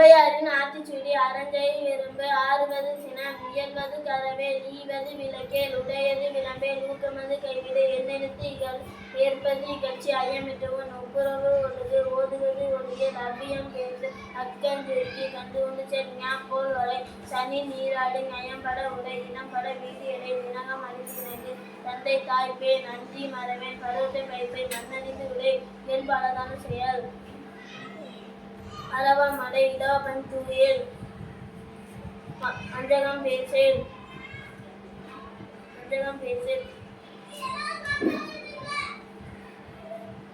ஔவையாரின் ஆத்திச்சூடி அறஞ்செய் விரும்பு ஆறுவது சினம் இயல்வது கரவேல் ஈவது விளக்கேல் உடையது விளம்பேல் ஊக்கமது கைவிடு எண்ணெழுத்து இகழ் ஏற்பது இகழ்ச்சி ஐயமிட்டவன் ஒப்புரவு ஒழுகு ஓதுவது ஒளியல் அவ்வியம் பேசு அக்கஞ்சிறுக்கி கண்டு கொண்டு செல் ஞாபோல் வரை சனி நீராடு நயம்பட உடை இனம்பட வீதி எடை வினகம் அறிந்து இணைந்து தந்தை தாய்ப்பே நன்றி மறவேன் பருவத்தை பயிர்ப்பை மண்ணறிந்து உடை இயல்பாளதான செயல் அளவா மடை இடவப்பன் தூயல் அஞ்சகம் பேசேல்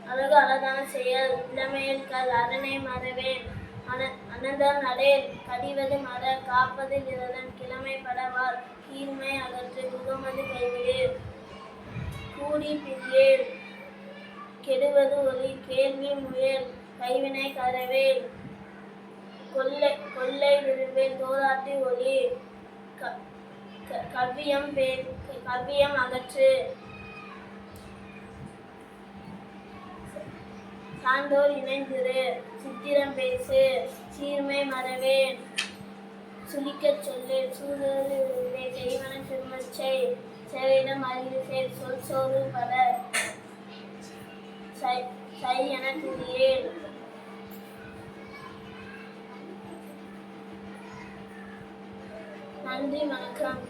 அழகு அழகான செயல் இளமையில் கல் அரணை மறவேன் அனந்தம் நடேல் கடிவது மர காப்பது விரதன் கிழமை படவார் கீழ்மை அகற்று குகமது கைவிடு கூடி பிரியேல் கெடுவது ஒளி கேள்வி முயல் கைவினை கரவேல் கொள்ளை விரும்பேல் தோதாட்டி ஒளி கவ்வியம் அகற்று சான்றோர் இணைந்திரு சித்திரம் பேசு சீர்மை மறவேன் சுழிக்கச் சொல்லு சூழறு செய்வன திருமச்சை சேவையிடம் அறிவு சேர் சொல் சோறு பட சை என கூறியேன். நன்றி, வணக்கம்.